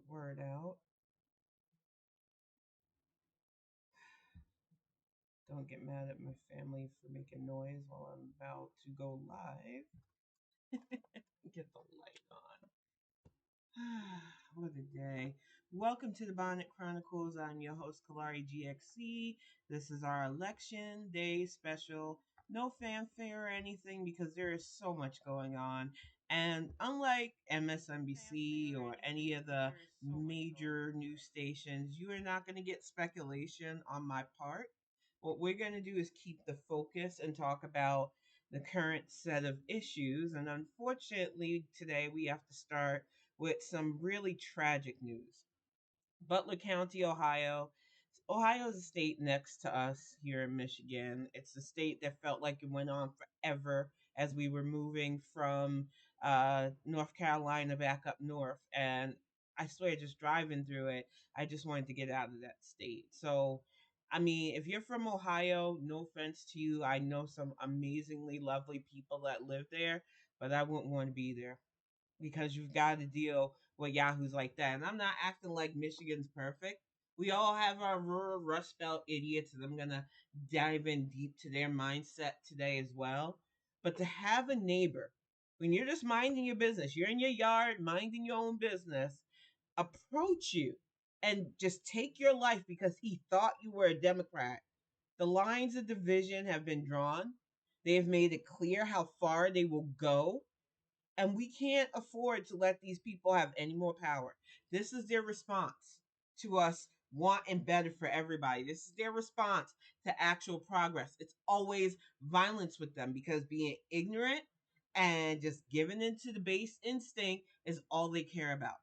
word out. Don't get mad at my family for making noise while I'm about to go live. Get the light on. What a day. Welcome to the Bonnet Chronicles. I'm your host, Kalari GXC. This is our election day special. No fanfare or anything because there is so much going on. And unlike MSNBC or any of the major news stations, you are not going to get speculation on my part. What we're going to do is keep the focus and talk about the current set of issues. And unfortunately, today we have to start with some really tragic news. Butler County, Ohio. Ohio is a state next to us here in Michigan. It's a state that felt like it went on forever as we were moving from North Carolina back up north. And I swear, just driving through it, I just wanted to get out of that state. So, I mean, if you're from Ohio, no offense to you, I know some amazingly lovely people that live there, but I wouldn't want to be there because you've got to deal with yahoos like that. And I'm not acting like Michigan's perfect. We all have our rural Rust Belt idiots, and I'm gonna dive in deep to their mindset today as well. But to have a neighbor when you're just minding your business, you're in your yard minding your own business, approach you and just take your life because he thought you were a Democrat. The lines of division have been drawn. They have made it clear how far they will go, and we can't afford to let these people have any more power. This is their response to us wanting better for everybody. This is their response to actual progress. It's always violence with them because being ignorant and just giving into the base instinct is all they care about.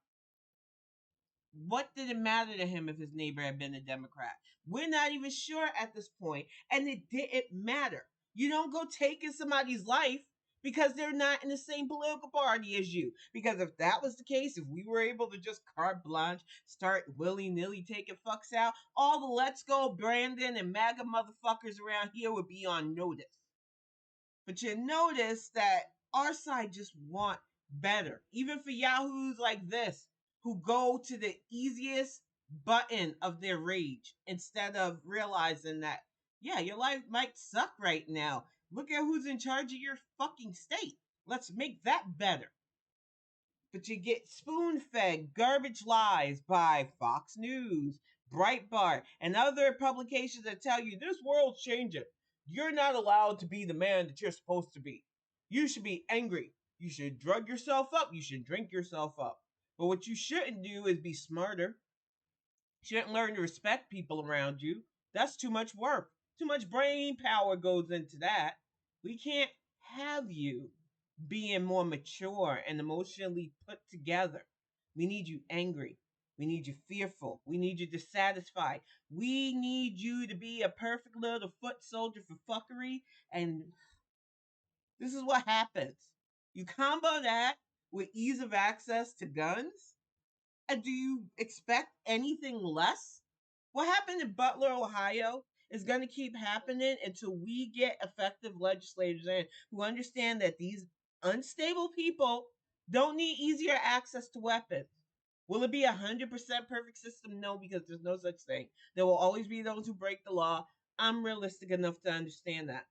What did it matter to him if his neighbor had been a Democrat? We're not even sure at this point, and it didn't matter. You don't go taking somebody's life because they're not in the same political party as you. Because if that was the case, if we were able to just carte blanche start willy nilly taking fucks out, all the Let's Go Brandon and MAGA motherfuckers around here would be on notice. But you notice that our side just want better. Even for yahoos like this, who go to the easiest button of their rage instead of realizing that, yeah, your life might suck right now. Look at who's in charge of your fucking state. Let's make that better. But you get spoon fed garbage lies by Fox News, Breitbart, and other publications that tell you this world's changing. You're not allowed to be the man that you're supposed to be. You should be angry. You should drug yourself up. You should drink yourself up. But what you shouldn't do is be smarter. You shouldn't learn to respect people around you. That's too much work. Too much brain power goes into that. We can't have you being more mature and emotionally put together. We need you angry. We need you fearful. We need you dissatisfied. We need you to be a perfect little foot soldier for fuckery. And this is what happens. You combo that with ease of access to guns, and do you expect anything less? What happened in Butler, Ohio is going to keep happening until we get effective legislators in who understand that these unstable people don't need easier access to weapons. Will it be 100% perfect system? No, because there's no such thing. There will always be those who break the law. I'm realistic enough to understand that.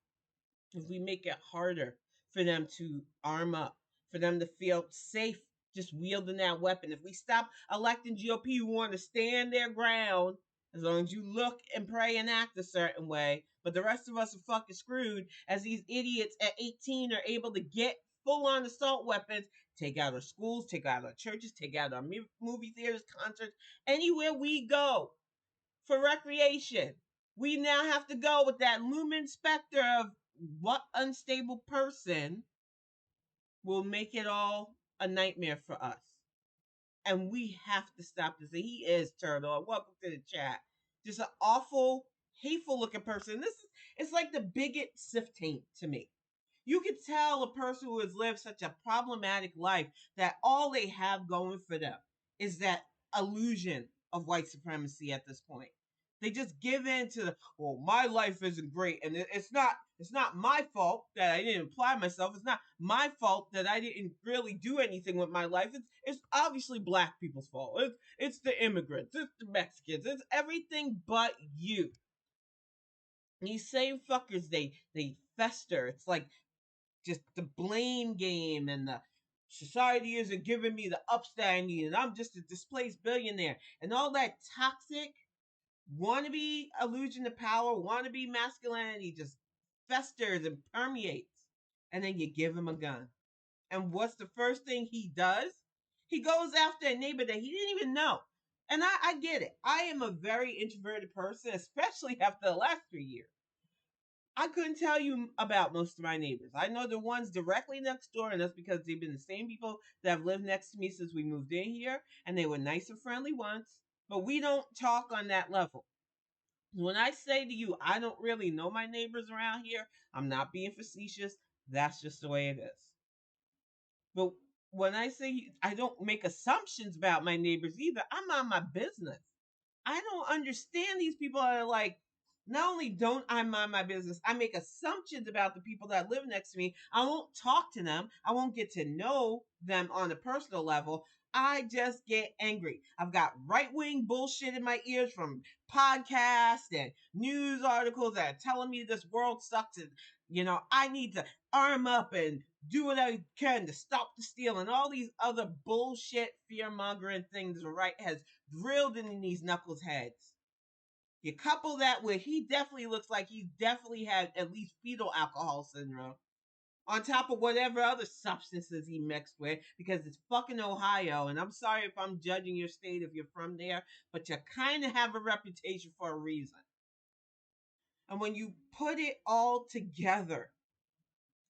If we make it harder for them to arm up, for them to feel safe just wielding that weapon, if we stop electing GOP who want to stand their ground, as long as you look and pray and act a certain way, but the rest of us are fucking screwed as these idiots at 18 are able to get full on assault weapons, take out our schools, take out our churches, take out our movie theaters, concerts, anywhere we go for recreation. We now have to go with that looming specter of what unstable person will make it all a nightmare for us. And we have to stop this. He is Turtle. Welcome to the chat. Just an awful, hateful looking person. This is it's like the bigot sift taint to me. You can tell a person who has lived such a problematic life that all they have going for them is that illusion of white supremacy at this point. They just give in to the, well, my life isn't great, and it's not my fault that I didn't apply myself. It's not my fault that I didn't really do anything with my life. It's obviously black people's fault. It's the immigrants. It's the Mexicans. It's everything but you. These same fuckers, they fester. It's like just the blame game, and the society isn't giving me the ups that I need, and I'm just a displaced billionaire, and all that toxic wannabe illusion of power, wannabe masculinity just festers and permeates. And then you give him a gun. And what's the first thing he does? He goes after a neighbor that he didn't even know. And I get it. I am a very introverted person, especially after the last 3 years. I couldn't tell you about most of my neighbors. I know the ones directly next door, and that's because they've been the same people that have lived next to me since we moved in here, and they were nice and friendly once. But we don't talk on that level. When I say to you, I don't really know my neighbors around here, I'm not being facetious. That's just the way it is. But when I say I don't make assumptions about my neighbors either, I'm on my business. I don't understand these people that are like, not only don't I mind my business, I make assumptions about the people that live next to me. I won't talk to them. I won't get to know them on a personal level. I just get angry. I've got right wing bullshit in my ears from podcasts and news articles that are telling me this world sucks, and I need to arm up and do what I can to stop the steal, and all these other bullshit fear mongering things the right has drilled in these knuckles' heads. You couple that with he definitely looks like he definitely had at least fetal alcohol syndrome, on top of whatever other substances he mixed with, because it's fucking Ohio. And I'm sorry if I'm judging your state if you're from there, but you kind of have a reputation for a reason. And when you put it all together,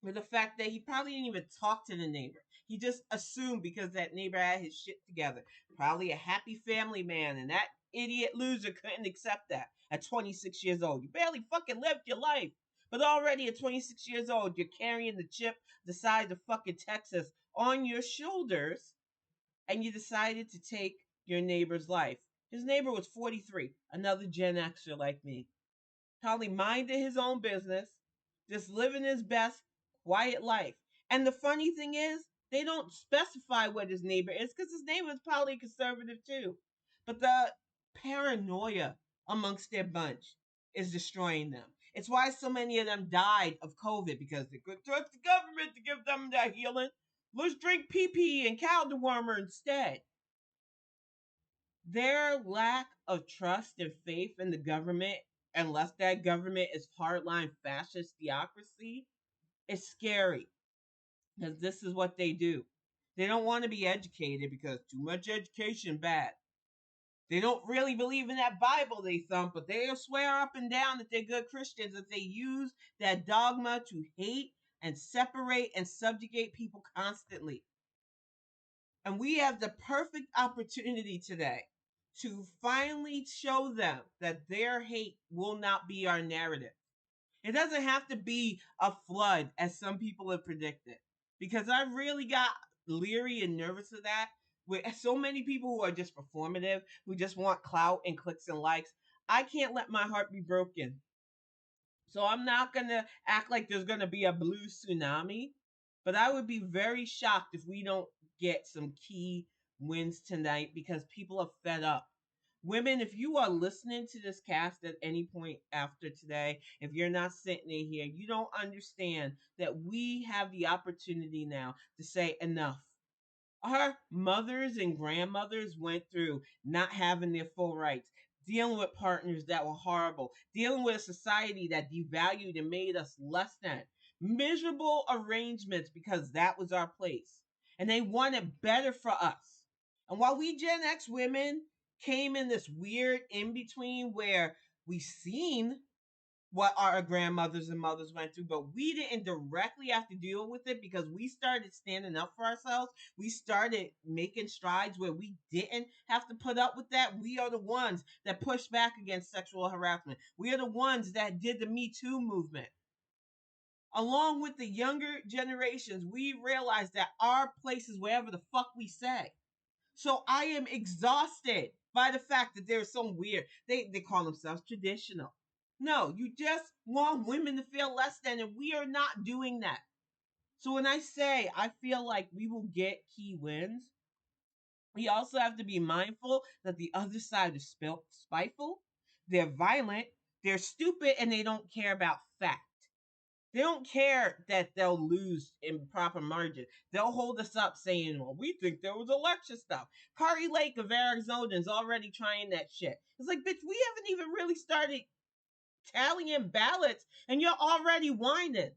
with the fact that he probably didn't even talk to the neighbor. He just assumed because that neighbor had his shit together. Probably a happy family man, and that idiot loser couldn't accept that at 26 years old. You barely fucking lived your life. But already at 26 years old, you're carrying the chip the size of fucking Texas on your shoulders, and you decided to take your neighbor's life. His neighbor was 43, another Gen Xer like me. Probably minded his own business, just living his best quiet life. And the funny thing is, they don't specify what his neighbor is because his neighbor is probably conservative too. But the paranoia amongst their bunch is destroying them. It's why so many of them died of COVID, because they could trust the government to give them that healing. Let's drink pee and cow dewormer instead. Their lack of trust and faith in the government, unless that government is hardline fascist theocracy, is scary, because this is what they do. They don't want to be educated because too much education bad. They don't really believe in that Bible they thump, but they'll swear up and down that they're good Christians if they use that dogma to hate and separate and subjugate people constantly. And we have the perfect opportunity today to finally show them that their hate will not be our narrative. It doesn't have to be a flood, as some people have predicted, because I really got leery and nervous of that. With so many people who are just performative, who just want clout and clicks and likes, I can't let my heart be broken. So I'm not going to act like there's going to be a blue tsunami, but I would be very shocked if we don't get some key wins tonight, because people are fed up. Women, if you are listening to this cast at any point after today, if you're not sitting in here, you don't understand that we have the opportunity now to say enough. Our mothers and grandmothers went through not having their full rights, dealing with partners that were horrible, dealing with a society that devalued and made us less than. Miserable arrangements because that was our place. And they wanted better for us. And while we Gen X women came in this weird in between where we seen what our grandmothers and mothers went through, but we didn't directly have to deal with it because we started standing up for ourselves. We started making strides where we didn't have to put up with that. We are the ones that pushed back against sexual harassment. We are the ones that did the Me Too movement. Along with the younger generations, we realized that our place is wherever the fuck we say. So I am exhausted by the fact that they're so weird. They call themselves traditional. No, you just want women to feel less than, and we are not doing that. So when I say I feel like we will get key wins, we also have to be mindful that the other side is spiteful, they're violent, they're stupid, and they don't care about fact. They don't care that they'll lose in proper margin. They'll hold us up saying, well, we think there was election stuff. Kari Lake of Arizonans already trying that shit. It's like, bitch, we haven't even really started tallying ballots and you're already whining.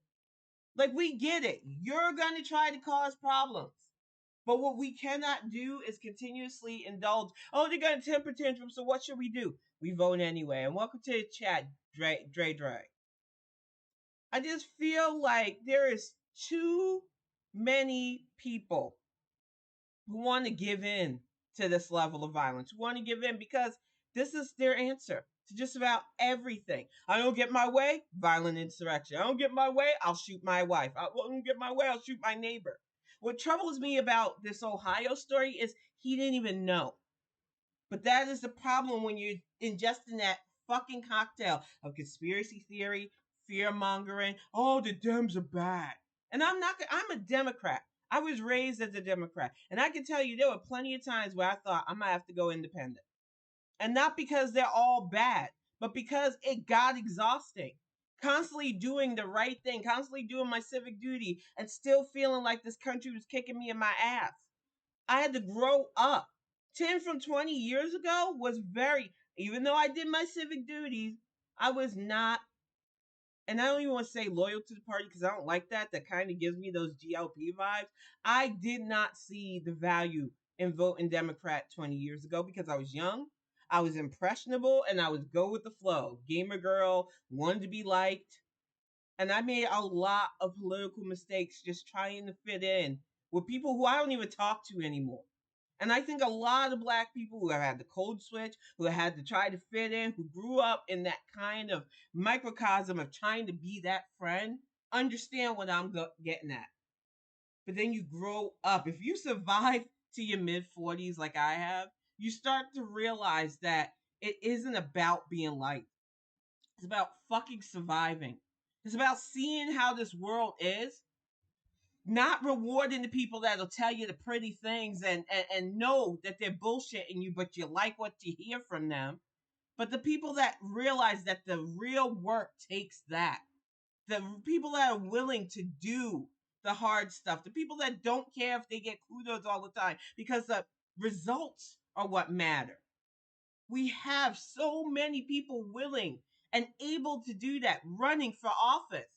Like, we get it. You're going to try to cause problems. But what we cannot do is continuously indulge. Oh, they're going to temper tantrum, so what should we do? We vote anyway. And welcome to the chat, Dre. I just feel like there is too many people who want to give in to this level of violence, who want to give in because this is their answer to just about everything. I don't get my way, violent insurrection. I don't get my way, I'll shoot my wife. I don't get my way, I'll shoot my neighbor. What troubles me about this Ohio story is he didn't even know. But that is the problem when you're ingesting that fucking cocktail of conspiracy theory, fear mongering. Oh, the Dems are bad. And I'm a Democrat. I was raised as a Democrat. And I can tell you there were plenty of times where I thought I might have to go independent. And not because they're all bad, but because it got exhausting. Constantly doing the right thing, constantly doing my civic duty, and still feeling like this country was kicking me in my ass. I had to grow up. 10 from 20 years ago was very, even though I did my civic duties, I was not, and I don't even want to say loyal to the party because I don't like that. That kind of gives me those GLP vibes. I did not see the value in voting Democrat 20 years ago because I was young, I was impressionable, and I was go with the flow. Gamer girl, wanted to be liked. And I made a lot of political mistakes just trying to fit in with people who I don't even talk to anymore. And I think a lot of black people who have had the code switch, who had to try to fit in, who grew up in that kind of microcosm of trying to be that friend, understand what I'm getting at. But then you grow up. If you survive to your mid 40s like I have, you start to realize that it isn't about being liked. It's about fucking surviving. It's about seeing how this world is, not rewarding the people that'll tell you the pretty things and know that they're bullshitting you, but you like what you hear from them. But the people that realize that the real work takes that. The people that are willing to do the hard stuff. The people that don't care if they get kudos all the time because the results are what matter. We have so many people willing and able to do that running for office,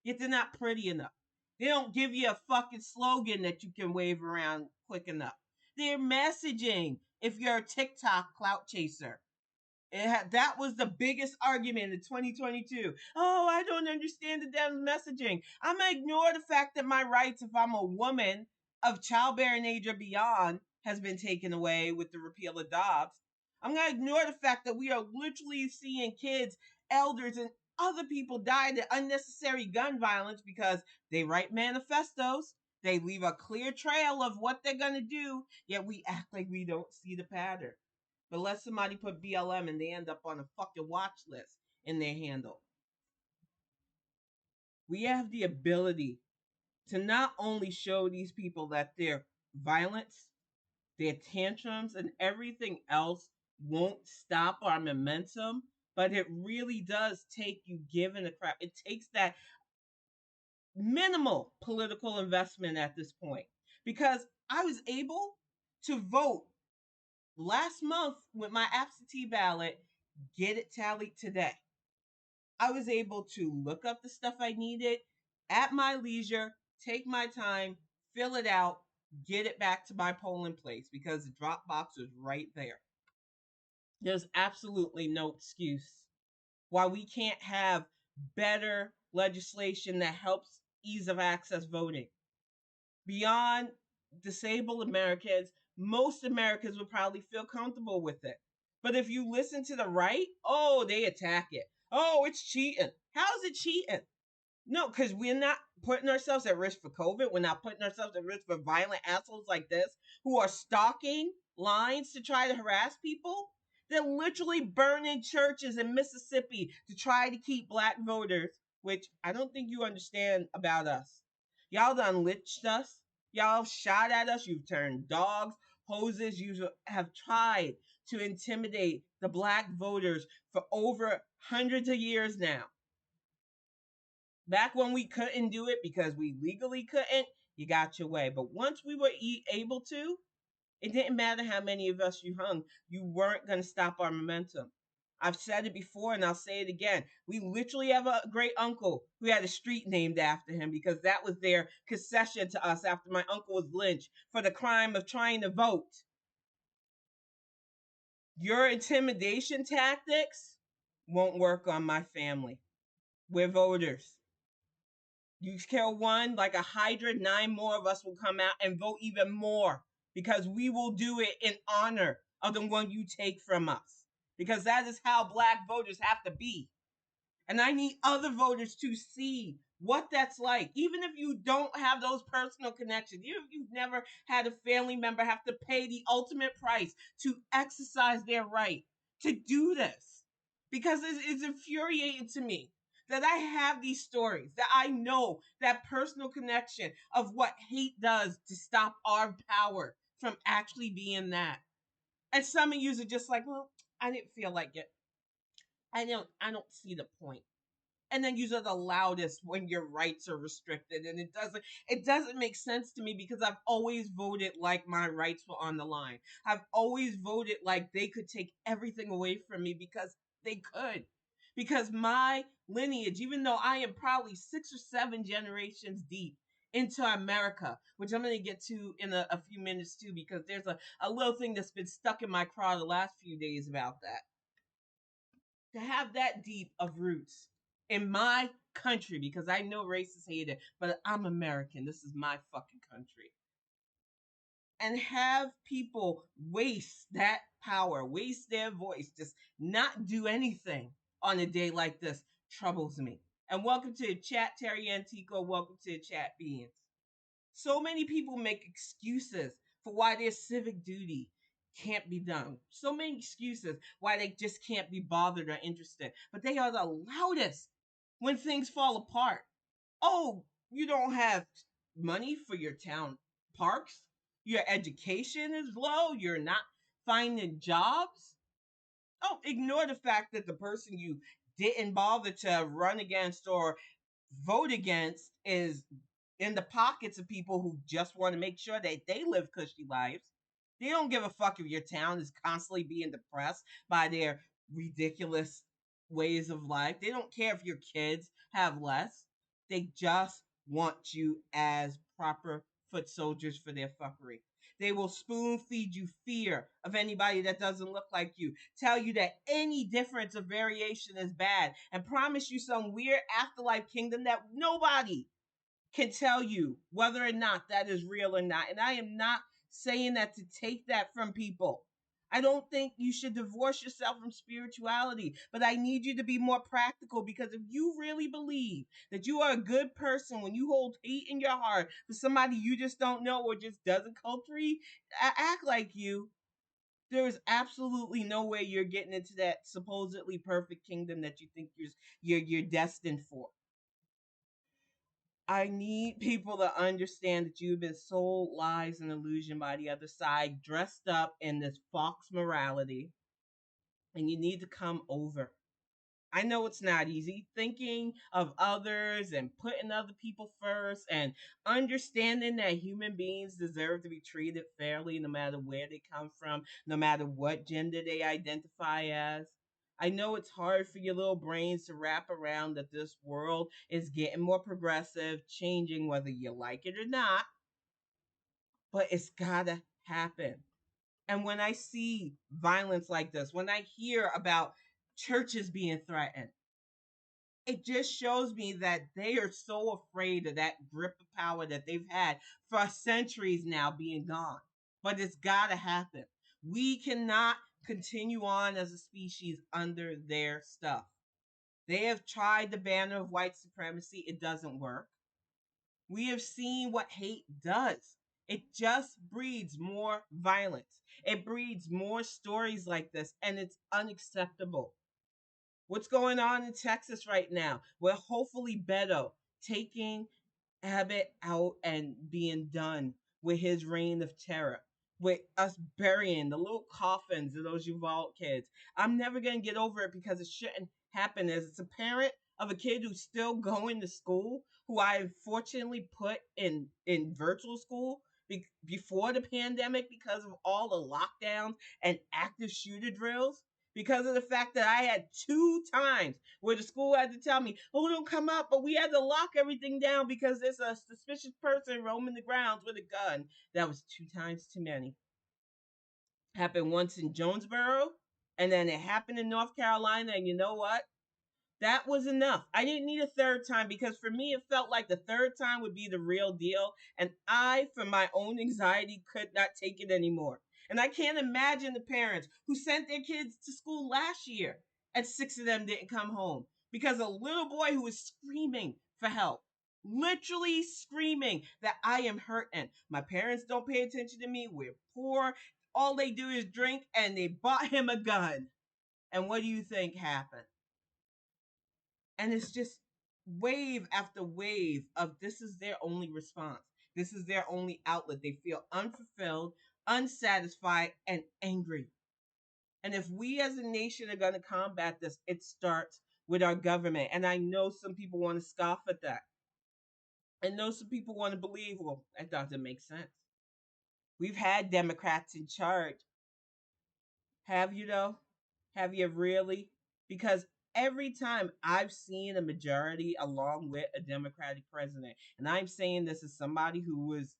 yet they're not pretty enough. They don't give you a fucking slogan that you can wave around quick enough. They're messaging if you're a TikTok clout chaser. That was the biggest argument in 2022. Oh, I don't understand the damn messaging. I'm going to ignore the fact that my rights, if I'm a woman of childbearing age or beyond, has been taken away with the repeal of Dobbs. I'm going to ignore the fact that we are literally seeing kids, elders, and other people die to unnecessary gun violence because they write manifestos. They leave a clear trail of what they're going to do, yet we act like we don't see the pattern. But let somebody put BLM and they end up on a fucking watch list in their handle. We have the ability to not only show these people that their violence, their tantrums, and everything else won't stop our momentum, but it really does take you giving a crap. It takes that minimal political investment at this point. Because I was able to vote last month with my absentee ballot, get it tallied today. I was able to look up the stuff I needed at my leisure, take my time, fill it out, get it back to my polling place because the drop box was right there. There's absolutely no excuse why we can't have better legislation that helps ease of access voting. Beyond disabled Americans, most Americans would probably feel comfortable with it. But if you listen to the right, oh, they attack it. Oh, it's cheating. How is it cheating? No, because we're not putting ourselves at risk for COVID. We're not putting ourselves at risk for violent assholes like this who are stalking lines to try to harass people. They're literally burning churches in Mississippi to try to keep black voters, which I don't think you understand about us. Y'all done lynched us. Y'all shot at us. You've turned dogs, hoses. You have tried to intimidate the black voters for over hundreds of years now. Back when we couldn't do it because we legally couldn't, you got your way. But once we were able to, it didn't matter how many of us you hung, you weren't going to stop our momentum. I've said it before and I'll say it again. We literally have a great uncle who had a street named after him because that was their concession to us after my uncle was lynched for the crime of trying to vote. Your intimidation tactics won't work on my family. We're voters. You kill one like a hydra, 9 more of us will come out and vote even more because we will do it in honor of the one you take from us. Because that is how black voters have to be. And I need other voters to see what that's like. Even if you don't have those personal connections, even if you've never had a family member have to pay the ultimate price to exercise their right to do this. Because it's infuriating to me that I have these stories, that I know that personal connection of what hate does to stop our power from actually being that. And some of you are just like, well, I didn't feel like it. I don't see the point. And then you're the loudest when your rights are restricted, and it doesn't make sense to me because I've always voted like my rights were on the line. I've always voted like they could take everything away from me because they could. Because my lineage, even though I am probably 6 or 7 generations deep into America, which I'm going to get to in a few minutes too, because there's a little thing that's been stuck in my craw the last few days about that. To have that deep of roots in my country, because I know racists hate it, but I'm American. This is my fucking country. And have people waste that power, waste their voice, just not do anything on a day like this troubles me. And welcome to the chat, Terry Antico. Welcome to the chat, Beans. So many people make excuses for why their civic duty can't be done. So many excuses why they just can't be bothered or interested. But they are the loudest when things fall apart. Oh, you don't have money for your town parks? Your education is low? You're not finding jobs? Oh, ignore the fact that the person you didn't bother to run against or vote against is in the pockets of people who just want to make sure that they live cushy lives. They don't give a fuck if your town is constantly being depressed by their ridiculous ways of life. They don't care if your kids have less. They just want you as proper foot soldiers for their fuckery. They will spoon feed you fear of anybody that doesn't look like you, tell you that any difference or variation is bad, and promise you some weird afterlife kingdom that nobody can tell you whether or not that is real or not. And I am not saying that to take that from people. I don't think you should divorce yourself from spirituality, but I need you to be more practical because if you really believe that you are a good person when you hold hate in your heart for somebody you just don't know or just doesn't culturally act like you, there is absolutely no way you're getting into that supposedly perfect kingdom that you think you're destined for. I need people to understand that you've been sold lies and illusion by the other side, dressed up in this fox morality, and you need to come over. I know it's not easy thinking of others and putting other people first and understanding that human beings deserve to be treated fairly no matter where they come from, no matter what gender they identify as. I know it's hard for your little brains to wrap around that this world is getting more progressive, changing whether you like it or not, but it's gotta happen. And when I see violence like this, when I hear about churches being threatened, it just shows me that they are so afraid of that grip of power that they've had for centuries now being gone. But it's got to happen. We cannot continue on as a species under their stuff. They have tried the banner of white supremacy, it doesn't work. We have seen what hate does. It just breeds more violence. It breeds more stories like this, and it's unacceptable. What's going on in Texas right now? We're hopefully Beto taking Abbott out and being done with his reign of terror, with us burying the little coffins of those Uvalde kids. I'm never going to get over it because it shouldn't happen. As it's a parent of a kid who's still going to school, who I unfortunately put in virtual school before the pandemic because of all the lockdowns and active shooter drills. Because of the fact that I had two times where the school had to tell me, "Oh, don't come up," but we had to lock everything down because there's a suspicious person roaming the grounds with a gun. That was two times too many. Happened once in Jonesboro, and then it happened in North Carolina. And you know what? That was enough. I didn't need a third time because for me, it felt like the third time would be the real deal. And I, from my own anxiety, could not take it anymore. And I can't imagine the parents who sent their kids to school last year and six of them didn't come home because a little boy who was screaming for help, literally screaming that I am hurting. My parents don't pay attention to me. We're poor. All they do is drink, and they bought him a gun. And what do you think happened? And it's just wave after wave of this is their only response. This is their only outlet. They feel unfulfilled, unsatisfied, and angry. And if we as a nation are going to combat this, it starts with our government. And I know some people want to scoff at that. I know some people want to believe, well, that doesn't make sense. We've had Democrats in charge. Have you, though? Have you really? Because every time I've seen a majority along with a Democratic president, and I'm saying this as somebody who was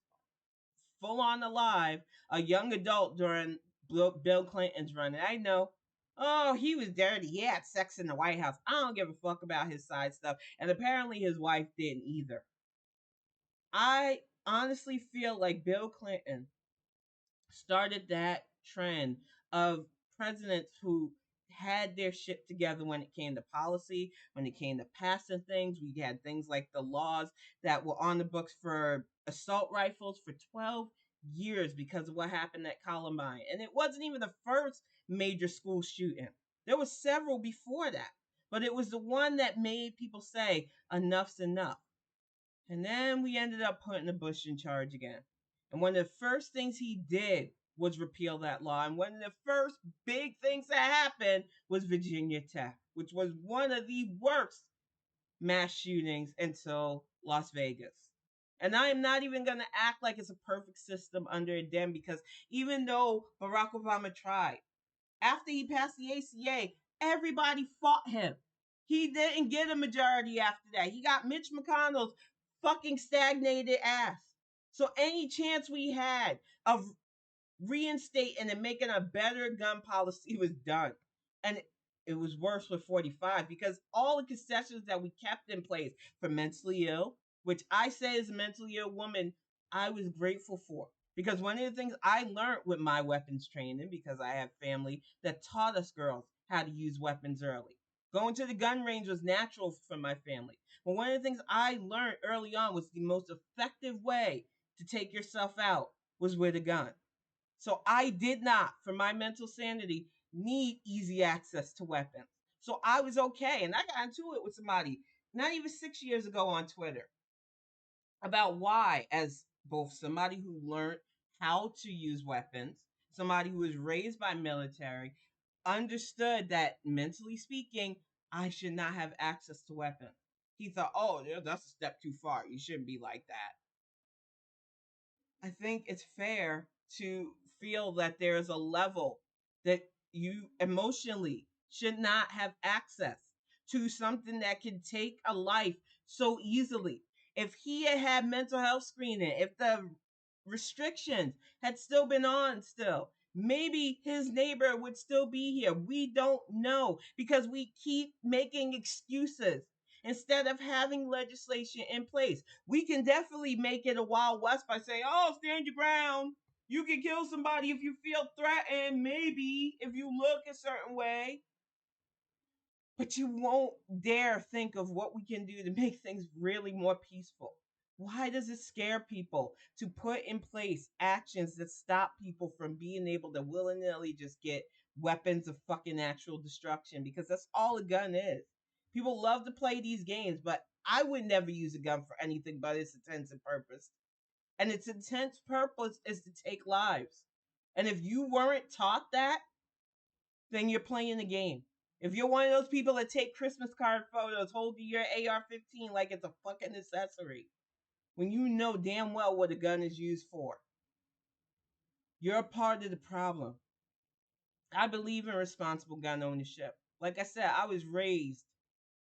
full on alive, a young adult during Bill Clinton's run, and I know, oh, he was dirty. He had sex in the White House. I don't give a fuck about his side stuff. And apparently his wife didn't either. I honestly feel like Bill Clinton started that trend of presidents who had their shit together when it came to policy, when it came to passing things. We had things like the laws that were on the books for assault rifles for 12 years because of what happened at Columbine. And it wasn't even the first major school shooting. There were several before that. But it was the one that made people say, enough's enough. And then we ended up putting the Bush in charge again. And one of the first things he did was repeal that law. And one of the first big things that happened was Virginia Tech, which was one of the worst mass shootings until Las Vegas. And I am not even going to act like it's a perfect system under a dem because even though Barack Obama tried, after he passed the ACA, everybody fought him. He didn't get a majority after that. He got Mitch McConnell's fucking stagnated ass. So any chance we had of reinstating and making a better gun policy was done. And it was worse with 45 because all the concessions that we kept in place for mentally ill, which I say as a mentally ill woman, I was grateful for. Because one of the things I learned with my weapons training, because I have family that taught us girls how to use weapons early. Going to the gun range was natural for my family. But one of the things I learned early on was the most effective way to take yourself out was with a gun. So I did not, for my mental sanity, need easy access to weapons. So I was okay. And I got into it with somebody not even 6 years ago on Twitter about why, as both somebody who learned how to use weapons, somebody who was raised by military, understood that mentally speaking, I should not have access to weapons. He thought, oh, yeah, that's a step too far. You shouldn't be like that. I think it's fair to feel that there is a level that you emotionally should not have access to something that can take a life so easily. If he had had mental health screening, if the restrictions had still been on still, maybe his neighbor would still be here. We don't know because we keep making excuses instead of having legislation in place. We can definitely make it a Wild West by saying, oh, stand your ground. You can kill somebody if you feel threatened, maybe if you look a certain way. But you won't dare think of what we can do to make things really more peaceful. Why does it scare people to put in place actions that stop people from being able to willy-nilly just get weapons of fucking natural destruction? Because that's all a gun is. People love to play these games, but I would never use a gun for anything but its intended purpose. And its intense purpose is to take lives. And if you weren't taught that, then you're playing the game. If you're one of those people that take Christmas card photos holding your AR-15 like it's a fucking accessory, when you know damn well what a gun is used for, you're a part of the problem. I believe in responsible gun ownership. Like I said, I was raised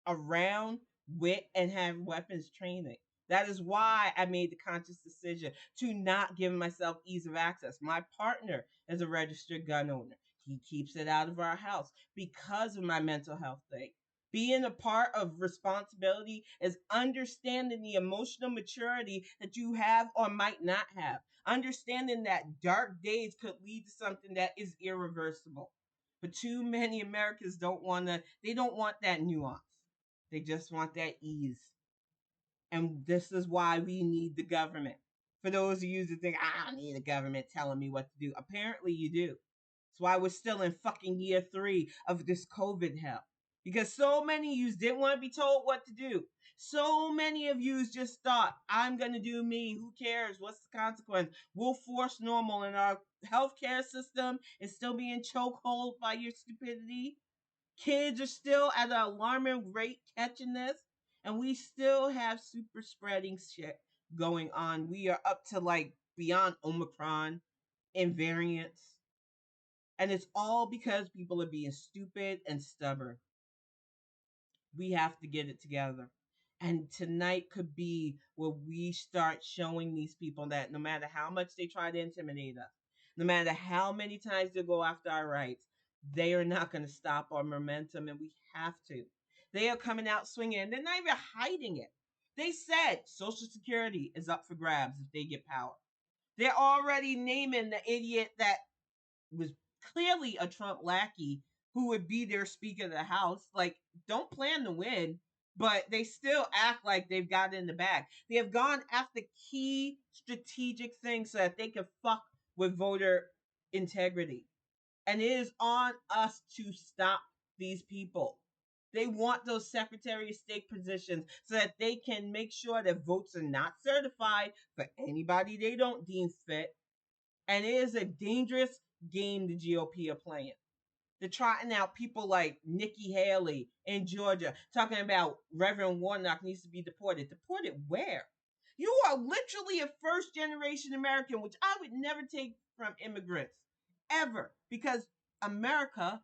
around, with, and have weapons training. That is why I made the conscious decision to not give myself ease of access. My partner is a registered gun owner. He keeps it out of our house because of my mental health thing. Being a part of responsibility is understanding the emotional maturity that you have or might not have. Understanding that dark days could lead to something that is irreversible. But too many Americans they don't want that nuance. They just want that ease. And this is why we need the government. For those of you who think, I don't need the government telling me what to do, apparently you do. That's why we're still in fucking year 3 of this COVID hell. Because so many of you didn't want to be told what to do. So many of you just thought, I'm going to do me. Who cares? What's the consequence? We'll force normal, and our healthcare system is still being chokehold by your stupidity. Kids are still at an alarming rate catching this, and we still have super spreading shit going on. We are up to like beyond Omicron and variants, and it's all because people are being stupid and stubborn. We have to get it together. And tonight could be where we start showing these people that no matter how much they try to intimidate us, no matter how many times they go after our rights, they are not going to stop our momentum, and we have to. They are coming out swinging, and they're not even hiding it. They said Social Security is up for grabs if they get power. They're already naming the idiot that was clearly a Trump lackey who would be their Speaker of the House. Like, don't plan to win, but they still act like they've got it in the bag. They have gone after key strategic things so that they can fuck with voter integrity. And it is on us to stop these people. They want those Secretary of State positions so that they can make sure that votes are not certified for anybody they don't deem fit. And it is a dangerous game the GOP are playing. They're trotting out people like Nikki Haley in Georgia, talking about Reverend Warnock needs to be deported. Deported where? You are literally a first generation American, which I would never take from immigrants, ever, because America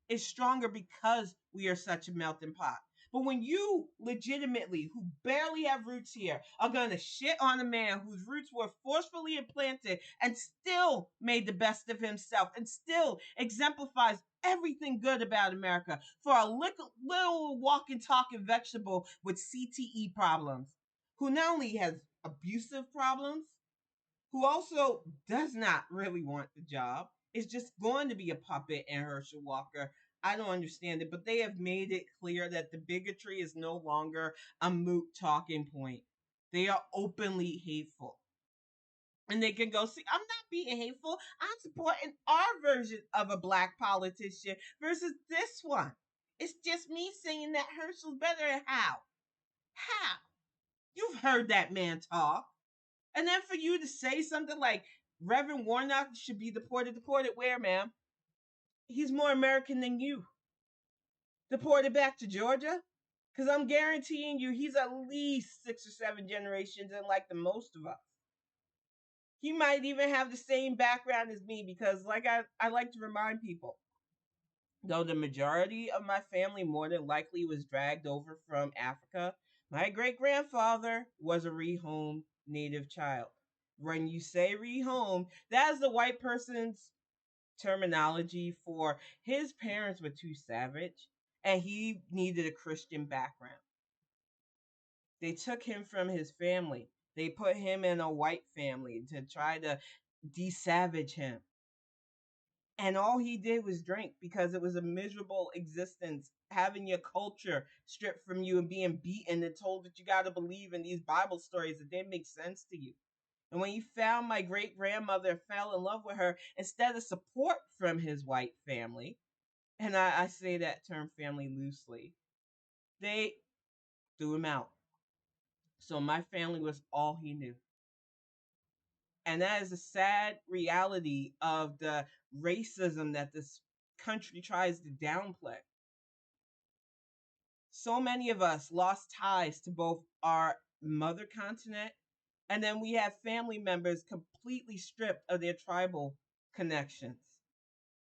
is stronger because we are such a melting pot. But when you legitimately, who barely have roots here, are going to shit on a man whose roots were forcefully implanted and still made the best of himself and still exemplifies everything good about America for a little walking, talking vegetable with CTE problems, who not only has abusive problems, who also does not really want the job, is just going to be a puppet in Herschel Walker. I don't understand it, but they have made it clear that the bigotry is no longer a moot talking point. They are openly hateful. And they can go, see, I'm not being hateful. I'm supporting our version of a black politician versus this one. It's just me saying that Herschel's better. How? How? You've heard that man talk. And then for you to say something like Reverend Warnock should be deported where, ma'am? He's more American than you. Deported back to Georgia? Because I'm guaranteeing you he's at least 6 or 7 generations in like the most of us. He might even have the same background as me because, like I like to remind people, though the majority of my family more than likely was dragged over from Africa, my great grandfather was a rehomed native child. When you say rehome, that is the white person's terminology for his parents were too savage and he needed a Christian background. They took him from his family. They put him in a white family to try to desavage him. And all he did was drink because it was a miserable existence, having your culture stripped from you and being beaten and told that you got to believe in these Bible stories that didn't make sense to you. And when he found my great grandmother, fell in love with her, instead of support from his white family, and I say that term family loosely, they threw him out. So my family was all he knew. And that is a sad reality of the racism that this country tries to downplay. So many of us lost ties to both our mother continent, and then we have family members completely stripped of their tribal connections.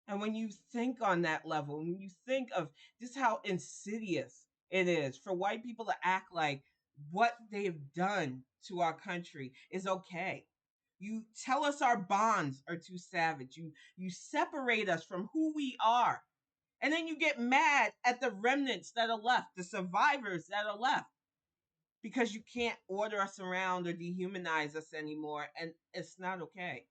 And when you think on that level, when you think of just how insidious it is for white people to act like what they've done to our country is okay. You tell us our bonds are too savage. You separate us from who we are. And then you get mad at the remnants that are left, the survivors that are left, because you can't order us around or dehumanize us anymore. And it's not okay.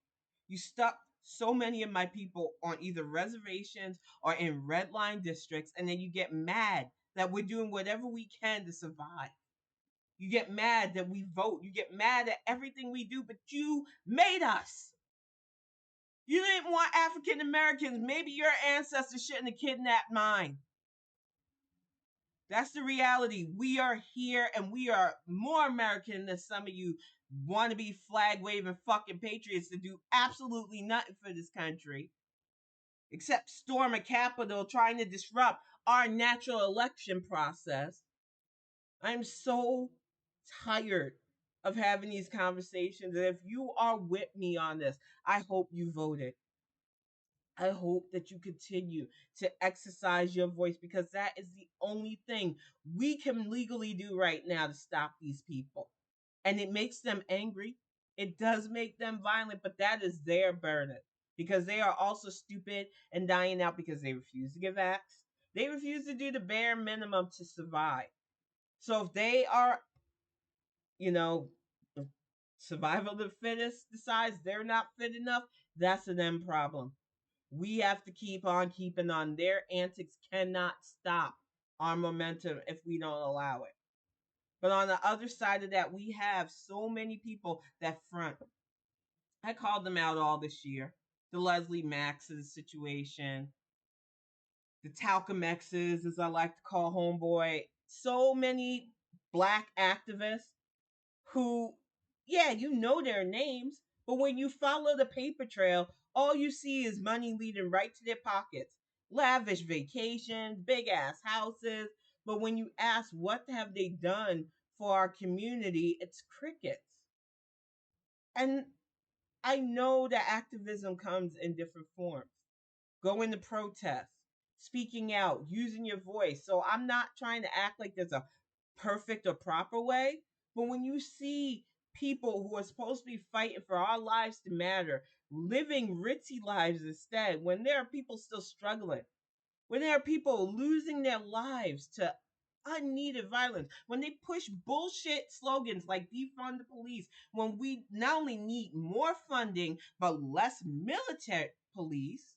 You stuck so many of my people on either reservations or in red line districts, and then you get mad that we're doing whatever we can to survive. You get mad that we vote. You get mad at everything we do, but you made us. You didn't want African Americans. Maybe your ancestors shouldn't have kidnapped mine. That's the reality. We are here and we are more American than some of you want to be flag waving fucking patriots to do absolutely nothing for this country except storm a Capitol trying to disrupt our natural election process. I'm so tired of having these conversations. And if you are with me on this, I hope you voted. I hope that you continue to exercise your voice because that is the only thing we can legally do right now to stop these people. And it makes them angry. It does make them violent, but that is their burden because they are also stupid and dying out because they refuse to give acts. They refuse to do the bare minimum to survive. So if they are, you know, survival of the fittest decides they're not fit enough, that's a them problem. We have to keep on keeping on. Their antics cannot stop our momentum if we don't allow it. But on the other side of that, we have so many people that front. I called them out all this year. The Leslie Max's situation, the Talcum X's, as I like to call homeboy. So many black activists who, yeah, you know their names, but when you follow the paper trail, all you see is money leading right to their pockets. Lavish vacations, big ass houses. But when you ask what have they done for our community, it's crickets. And I know that activism comes in different forms. Going to protest, speaking out, using your voice. So I'm not trying to act like there's a perfect or proper way, but when you see people who are supposed to be fighting for our lives to matter, living ritzy lives instead, when there are people still struggling, when there are people losing their lives to unneeded violence, when they push bullshit slogans like defund the police, when we not only need more funding, but less military police,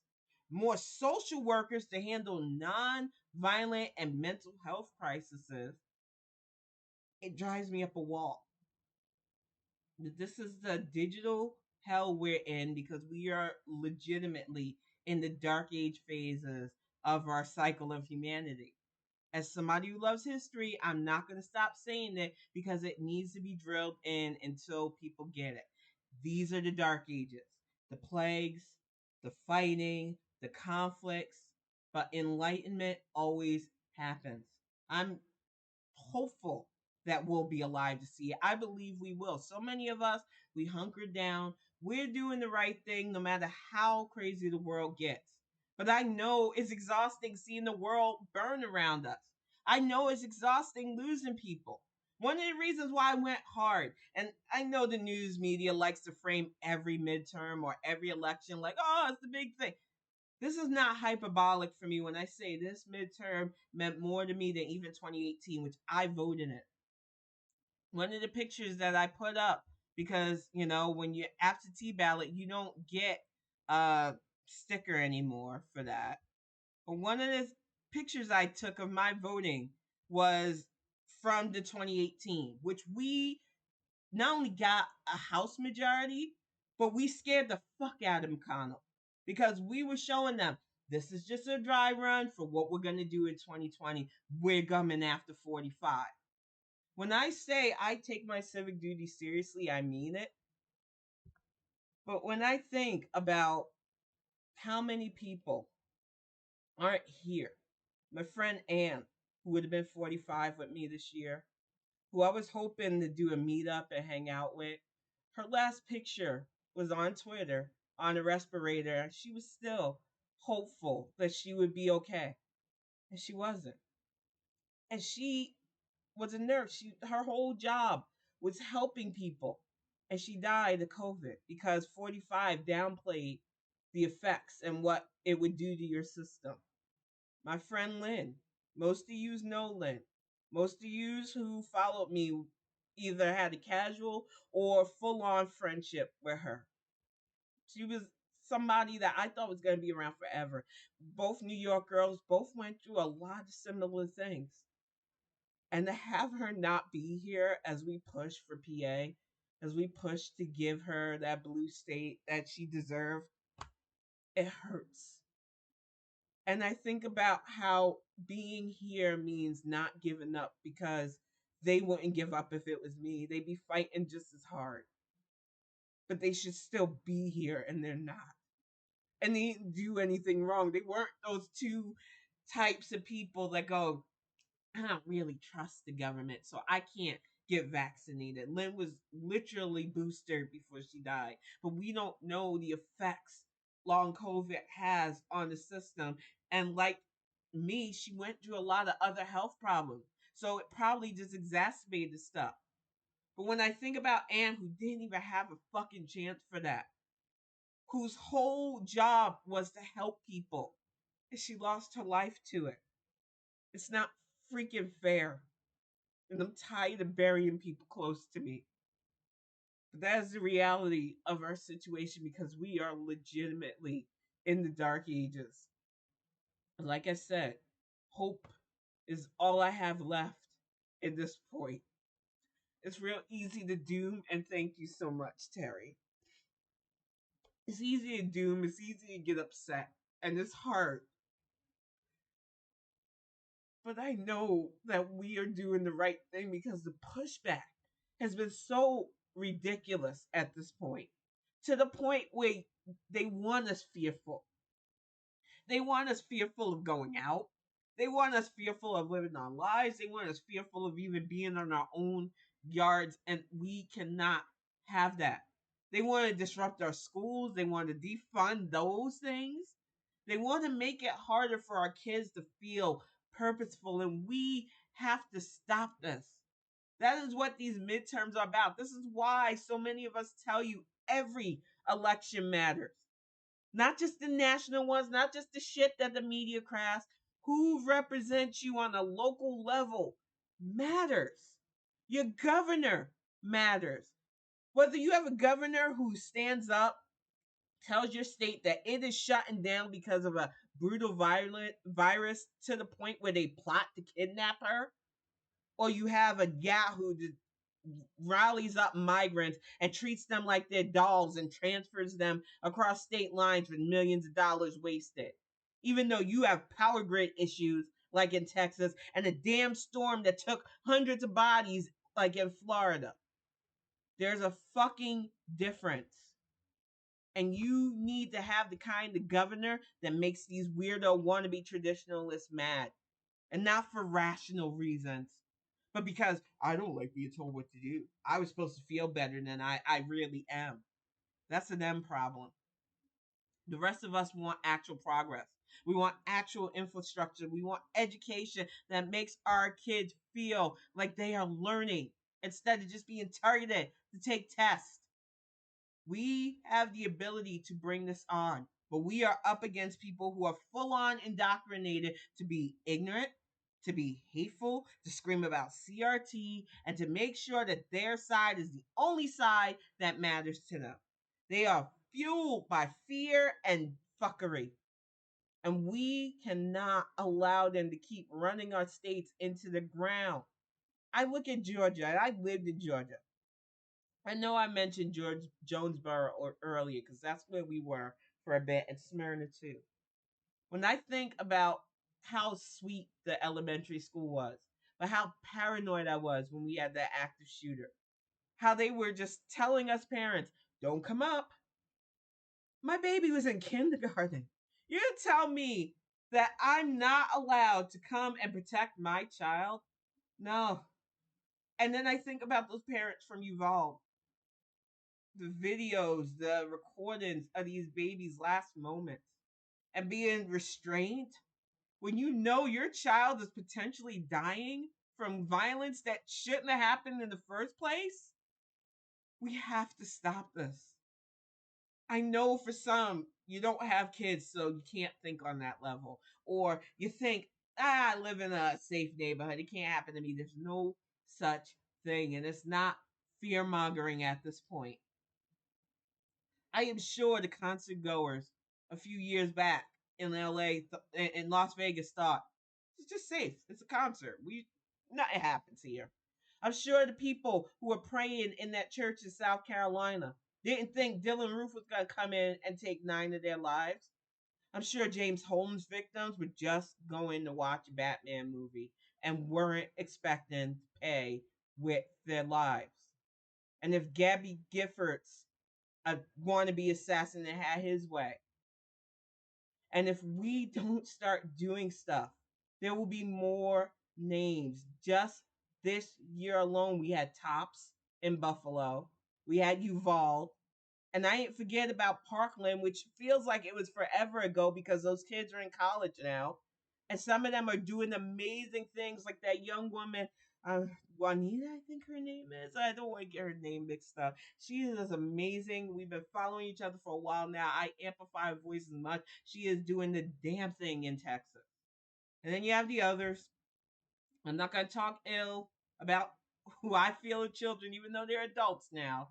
more social workers to handle non-violent and mental health crises, it drives me up a wall. This is the digital hell we're in because we are legitimately in the dark age phases of our cycle of humanity. As somebody who loves history, I'm not going to stop saying it because it needs to be drilled in until people get it. These are the dark ages, the plagues, the fighting, the conflicts, but enlightenment always happens. I'm hopeful that we'll be alive to see it. I believe we will. So many of us, we hunkered down. We're doing the right thing no matter how crazy the world gets. But I know it's exhausting seeing the world burn around us. I know it's exhausting losing people. One of the reasons why I went hard, and I know the news media likes to frame every midterm or every election like, oh, it's the big thing. This is not hyperbolic for me when I say this midterm meant more to me than even 2018, which I voted in. One of the pictures that I put up, because, when you absentee ballot, you don't get sticker anymore for that. But one of the pictures I took of my voting was from the 2018, which we not only got a House majority, but we scared the fuck out of McConnell because we were showing them this is just a dry run for what we're going to do in 2020. We're coming after 45. When I say I take my civic duty seriously, I mean it. But when I think about how many people aren't here, my friend Ann, who would have been 45 with me this year, who I was hoping to do a meetup and hang out with, her last picture was on Twitter on a respirator. She was still hopeful that she would be okay. And she wasn't. And she was a nurse. Her whole job was helping people. And she died of COVID because 45 downplayed the effects and what it would do to your system. My friend Lynn, most of you know Lynn. Most of you who followed me either had a casual or full on friendship with her. She was somebody that I thought was going to be around forever. Both New York girls, both went through a lot of similar things. And to have her not be here as we push for PA, as we push to give her that blue state that she deserved, it hurts. And I think about how being here means not giving up because they wouldn't give up if it was me. They'd be fighting just as hard. But they should still be here and they're not. And they didn't do anything wrong. They weren't those two types of people that go, I don't really trust the government, so I can't get vaccinated. Lynn was literally boosted before she died. But we don't know the effects long COVID has on the system. And like me, she went through a lot of other health problems. So it probably just exacerbated stuff. But when I think about Anne, who didn't even have a fucking chance for that, whose whole job was to help people, and she lost her life to it, it's not freaking fair. And I'm tired of burying people close to me. But that is the reality of our situation because we are legitimately in the dark ages. Like I said, hope is all I have left at this point. It's real easy to doom, and thank you so much, Terry. It's easy to doom, it's easy to get upset, and it's hard. But I know that we are doing the right thing because the pushback has been so ridiculous at this point. To the point where they want us fearful. They want us fearful of going out. They want us fearful of living our lives. They want us fearful of even being in our own yards, and we cannot have that. They want to disrupt our schools. They want to defund those things. They want to make it harder for our kids to feel purposeful, and we have to stop this. That is what these midterms are about. This is why so many of us tell you every election matters. Not just the national ones, not just the shit that the media crafts. Who represents you on a local level matters. Your governor matters. Whether you have a governor who stands up, tells your state that it is shutting down because of a brutal violent virus to the point where they plot to kidnap her, or you have a Yahoo that rallies up migrants and treats them like they're dolls and transfers them across state lines with millions of dollars wasted. Even though you have power grid issues like in Texas and a damn storm that took hundreds of bodies like in Florida. There's a fucking difference. And you need to have the kind of governor that makes these weirdo wannabe traditionalists mad. And not for rational reasons, but because I don't like being told what to do. I was supposed to feel better than I really am. That's an M problem. The rest of us want actual progress. We want actual infrastructure. We want education that makes our kids feel like they are learning instead of just being targeted to take tests. We have the ability to bring this on, but we are up against people who are full on indoctrinated to be ignorant, to be hateful, to scream about CRT, and to make sure that their side is the only side that matters to them. They are fueled by fear and fuckery. And we cannot allow them to keep running our states into the ground. I look at Georgia, and I lived in Georgia. I know I mentioned George Jonesboro earlier because that's where we were for a bit, and Smyrna too. When I think about how sweet the elementary school was, but how paranoid I was when we had that active shooter, how they were just telling us parents, don't come up. My baby was in kindergarten. You tell me that I'm not allowed to come and protect my child? No. And then I think about those parents from Uvalde, the videos, the recordings of these babies' last moments, and being restrained when you know your child is potentially dying from violence that shouldn't have happened in the first place. We have to stop this. I know for some, you don't have kids, so you can't think on that level. Or you think, I live in a safe neighborhood. It can't happen to me. There's no such thing. And it's not fear mongering at this point. I am sure the concert goers a few years back in LA, in Las Vegas, thought it's just safe. It's a concert. Nothing happens here. I'm sure the people who were praying in that church in South Carolina didn't think Dylan Roof was going to come in and take 9 of their lives. I'm sure James Holmes victims were just going to watch a Batman movie and weren't expecting to pay with their lives. And if Gabby Giffords, a wannabe assassin, that had his way, and if we don't start doing stuff, there will be more names. Just this year alone, we had Tops in Buffalo, we had Uvalde, and I ain't forget about Parkland, which feels like it was forever ago because those kids are in college now. And some of them are doing amazing things, like that young woman, Juanita, I think her name is. I don't want to get her name mixed up. She is amazing. We've been following each other for a while now. I amplify her voice as much. She is doing the damn thing in Texas. And then you have the others. I'm not going to talk ill about who I feel are children, even though they're adults now.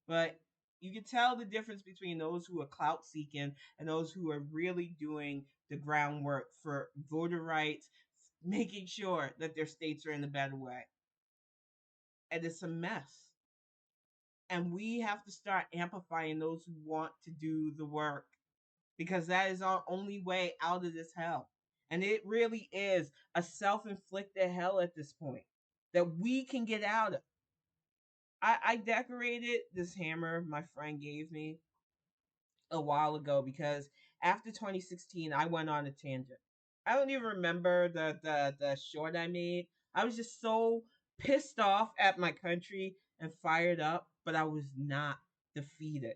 But you can tell the difference between those who are clout seeking and those who are really doing the groundwork for voter rights, making sure that their states are in a better way. And it's a mess. And we have to start amplifying those who want to do the work because that is our only way out of this hell. And it really is a self inflicted hell at this point that we can get out of. I decorated this hammer my friend gave me a while ago because after 2016, I went on a tangent. I don't even remember the short I made. I was just so pissed off at my country and fired up, but I was not defeated.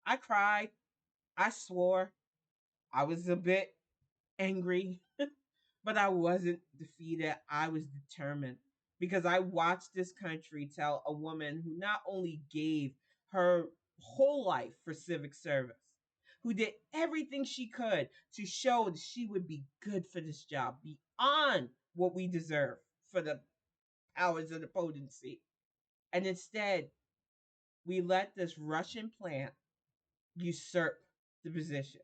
I cried. I swore. I was a bit angry, but I wasn't defeated. I was determined because I watched this country tell a woman who not only gave her whole life for civic service, who did everything she could to show that she would be good for this job beyond what we deserve for the powers of the potency. And instead, we let this Russian plant usurp the position.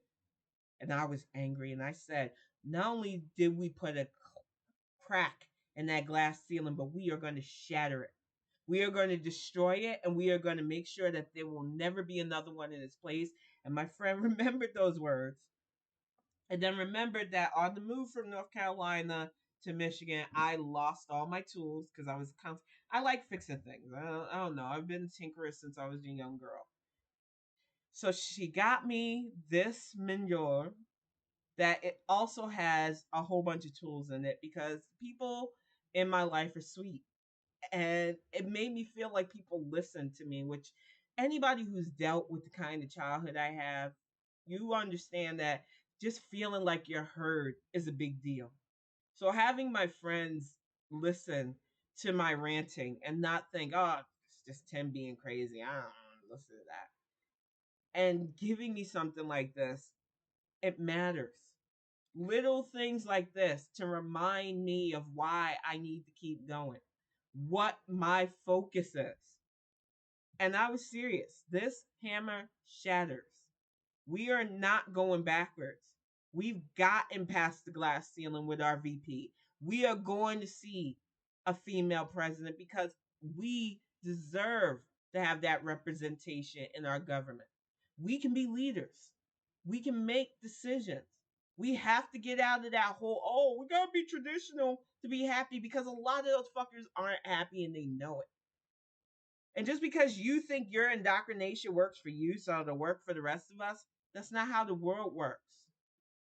And I was angry and I said, not only did we put a crack in that glass ceiling, but we are going to shatter it. We are going to destroy it, and we are going to make sure that there will never be another one in its place. And my friend remembered those words, and then remembered that on the move from North Carolina to Michigan, I lost all my tools because I was I like fixing things. I don't know. I've been a tinkerer since I was a young girl. So she got me this manure that it also has a whole bunch of tools in it because people in my life are sweet. And it made me feel like people listen to me, which anybody who's dealt with the kind of childhood I have, you understand that just feeling like you're heard is a big deal. So having my friends listen to my ranting and not think, oh, it's just Tim being crazy. I don't listen to that. And giving me something like this, it matters. Little things like this to remind me of why I need to keep going, what my focus is. And I was serious. This hammer shatters We are not going backwards. We've gotten past the glass ceiling with our VP. We are going to see a female president because we deserve to have that representation in our government. We can be leaders. We can make decisions. We have to get out of that whole, oh, we gotta be traditional to be happy, because a lot of those fuckers aren't happy and they know it. And just because you think your indoctrination works for you, so it'll work for the rest of us, that's not how the world works.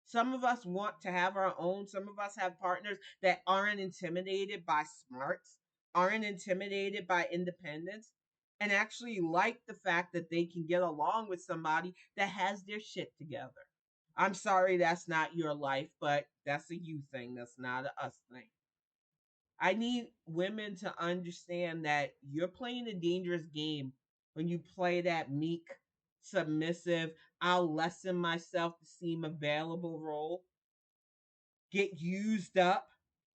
Some of us want to have our own. Some of us have partners that aren't intimidated by smarts, aren't intimidated by independence, and actually like the fact that they can get along with somebody that has their shit together. I'm sorry that's not your life, but that's a you thing. That's not a us thing. I need women to understand that you're playing a dangerous game when you play that meek, submissive, I'll lessen myself to seem available role, get used up,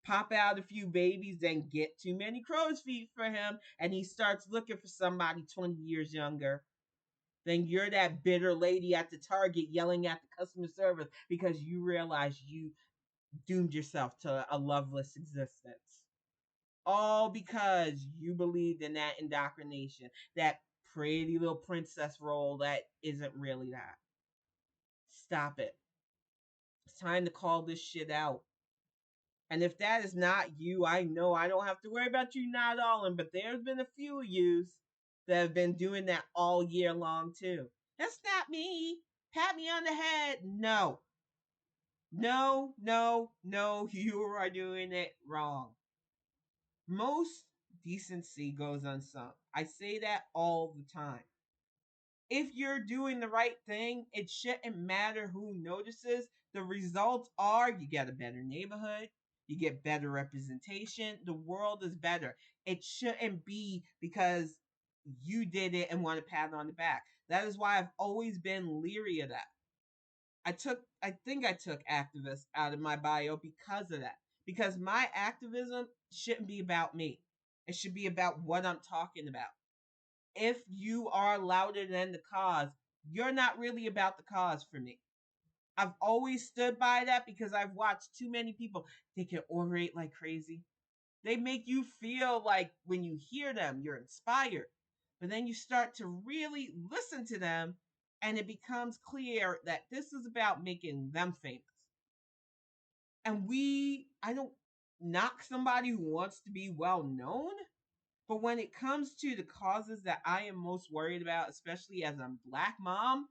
pop out a few babies, then get too many crow's feet for him, and he starts looking for somebody 20 years younger. Then you're that bitter lady at the Target yelling at the customer service because you realize you doomed yourself to a loveless existence. All because you believed in that indoctrination, that pretty little princess role that isn't really that. Stop it. It's time to call this shit out. And if that is not you, I know I don't have to worry about you not all in, but there's been a few of yous that have been doing that all year long too. That's not me. Pat me on the head. No. No, no, no, you are doing it wrong. Most decency goes unsung. I say that all the time. If you're doing the right thing, it shouldn't matter who notices. The results are you get a better neighborhood, you get better representation, the world is better. It shouldn't be because you did it and want a pat on the back. That is why I've always been leery of that. I took activist out of my bio because of that. Because my activism shouldn't be about me. It should be about what I'm talking about. If you are louder than the cause, you're not really about the cause for me. I've always stood by that because I've watched too many people. They can orate like crazy. They make you feel like when you hear them, you're inspired. But then you start to really listen to them, and it becomes clear that this is about making them famous. And I don't knock somebody who wants to be well known, but when it comes to the causes that I am most worried about, especially as a black mom,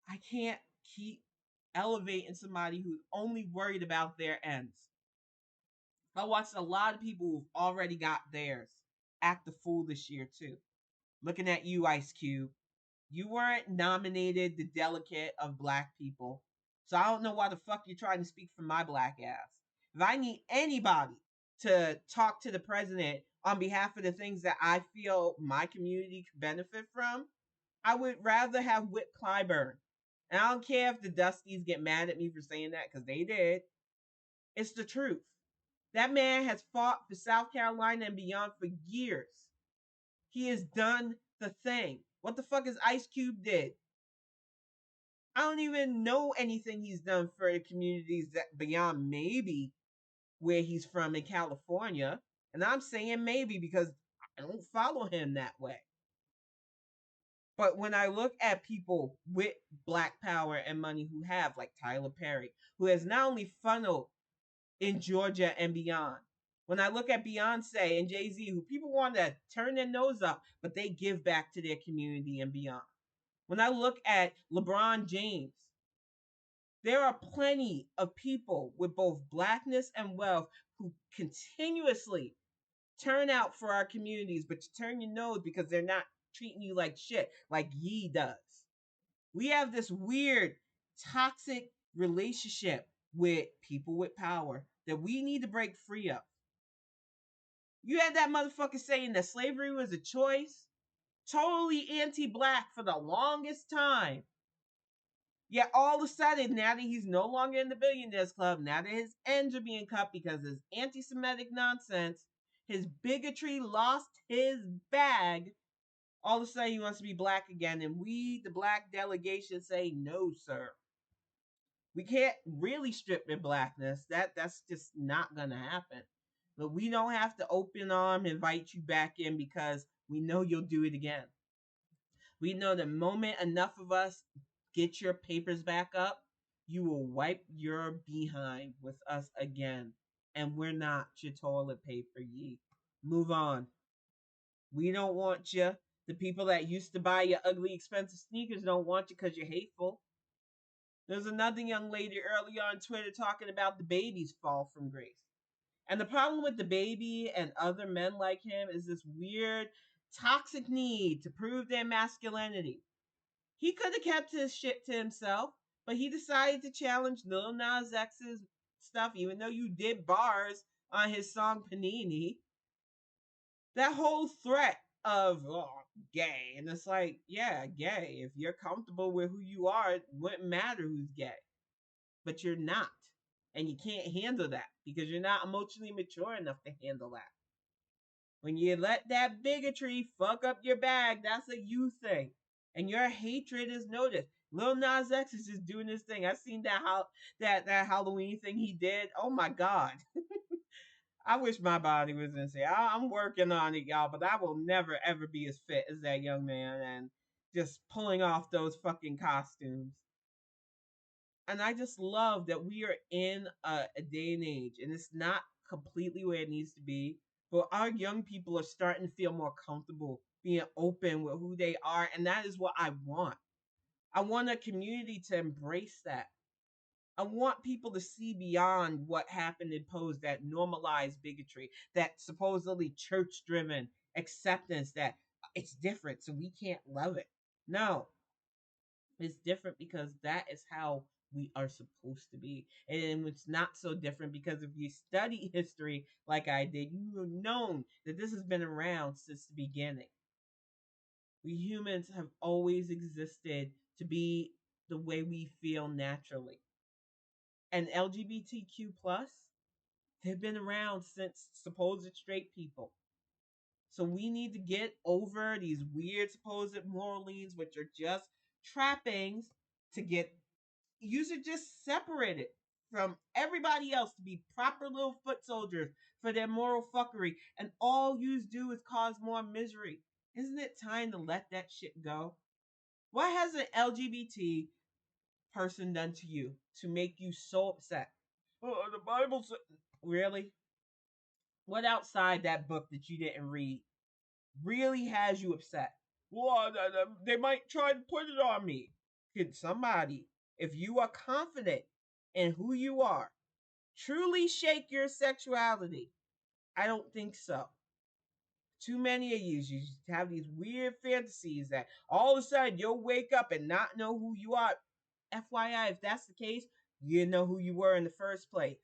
I can't keep elevating somebody who's only worried about their ends. I watched a lot of people who've already got theirs act the fool this year too. Looking at you, Ice Cube. You weren't nominated the delegate of black people. So I don't know why the fuck you're trying to speak for my black ass. If I need anybody to talk to the president on behalf of the things that I feel my community could benefit from, I would rather have Whit Clyburn. And I don't care if the Dusties get mad at me for saying that, because they did. It's the truth. That man has fought for South Carolina and beyond for years. He has done the thing. What the fuck is Ice Cube did? I don't even know anything he's done for the communities that beyond maybe where he's from in California. And I'm saying maybe because I don't follow him that way. But when I look at people with black power and money who have, like Tyler Perry, who has not only funneled in Georgia and beyond, when I look at Beyonce and Jay-Z, who people want to turn their nose up, but they give back to their community and beyond. When I look at LeBron James, there are plenty of people with both blackness and wealth who continuously turn out for our communities, but you turn your nose because they're not treating you like shit, like Yee does. We have this weird, toxic relationship with people with power that we need to break free of. You had that motherfucker saying that slavery was a choice, totally anti-black for the longest time. Yet all of a sudden, now that he's no longer in the Billionaires Club, now that his ends are being cut because of his anti-Semitic nonsense, his bigotry lost his bag. All of a sudden he wants to be black again, and we, the black delegation, say no, sir. We can't really strip their blackness. That's just not gonna happen. But we don't have to open arm invite you back in because we know you'll do it again. We know the moment enough of us get your papers back up, you will wipe your behind with us again. And we're not your toilet paper, ye. Move on. We don't want you. The people that used to buy your ugly, expensive sneakers don't want you because you're hateful. There's another young lady earlier on Twitter talking about the baby's fall from grace. And the problem with the baby and other men like him is this weird, toxic need to prove their masculinity. He could have kept his shit to himself, but he decided to challenge Lil Nas X's stuff, even though you did bars on his song Panini. That whole threat of gay, and it's like, yeah, gay. If you're comfortable with who you are, it wouldn't matter who's gay, but you're not, and you can't handle that because you're not emotionally mature enough to handle that. When you let that bigotry fuck up your bag, that's a you thing, and your hatred is noticed. Lil Nas X is just doing this thing. I seen that Halloween thing he did. Oh my god. I wish my body was in shape. I'm working on it, y'all, but I will never ever be as fit as that young man and just pulling off those fucking costumes. And I just love that we are in a day and age, and it's not completely where it needs to be, but our young people are starting to feel more comfortable being open with who they are, and that is what I want. I want a community to embrace that. I want people to see beyond what happened in Pose, that normalized bigotry, that supposedly church driven acceptance that it's different, so we can't love it. No, it's different because that is how we are supposed to be. And it's not so different because if you study history like I did, you would have known that this has been around since the beginning. We humans have always existed to be the way we feel naturally. And LGBTQ plus, they've been around since supposed straight people. So we need to get over these weird supposed moral leans, which are just trappings to get you should just separate it from everybody else to be proper little foot soldiers for their moral fuckery. And all you do is cause more misery. Isn't it time to let that shit go? What has an LGBT person done to you to make you so upset? Oh, the Bible says. Really? What outside that book that you didn't read really has you upset? Well, they might try to put it on me. Could somebody, if you are confident in who you are, truly shake your sexuality? I don't think so. Too many of you have these weird fantasies that all of a sudden you'll wake up and not know who you are. FYI, if that's the case, you know who you were in the first place.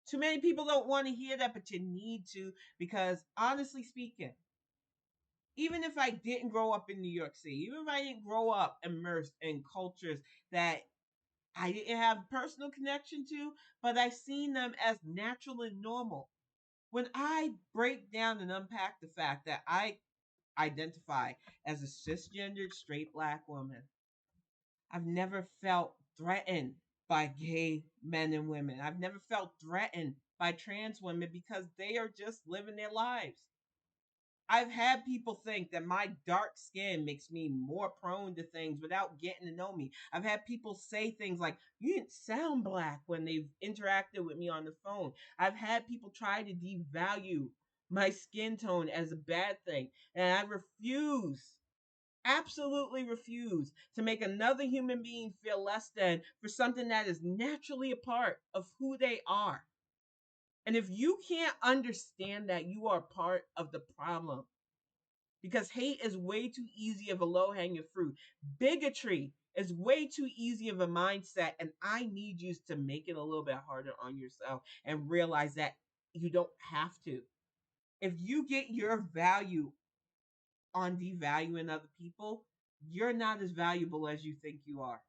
Too many people don't want to hear that, but you need to, because honestly speaking, even if I didn't grow up in New York City, even if I didn't grow up immersed in cultures that I didn't have personal connection to, but I seen them as natural and normal. When I break down and unpack the fact that I identify as a cisgendered straight black woman, I've never felt threatened by gay men and women. I've never felt threatened by trans women because they are just living their lives. I've had people think that my dark skin makes me more prone to things without getting to know me. I've had people say things like, you didn't sound black when they've interacted with me on the phone. I've had people try to devalue my skin tone as a bad thing. And I refuse, absolutely refuse to make another human being feel less than for something that is naturally a part of who they are. And if you can't understand that, you are part of the problem, because hate is way too easy of a low hanging fruit. Bigotry is way too easy of a mindset. And I need you to make it a little bit harder on yourself and realize that you don't have to. If you get your value on devaluing other people, you're not as valuable as you think you are.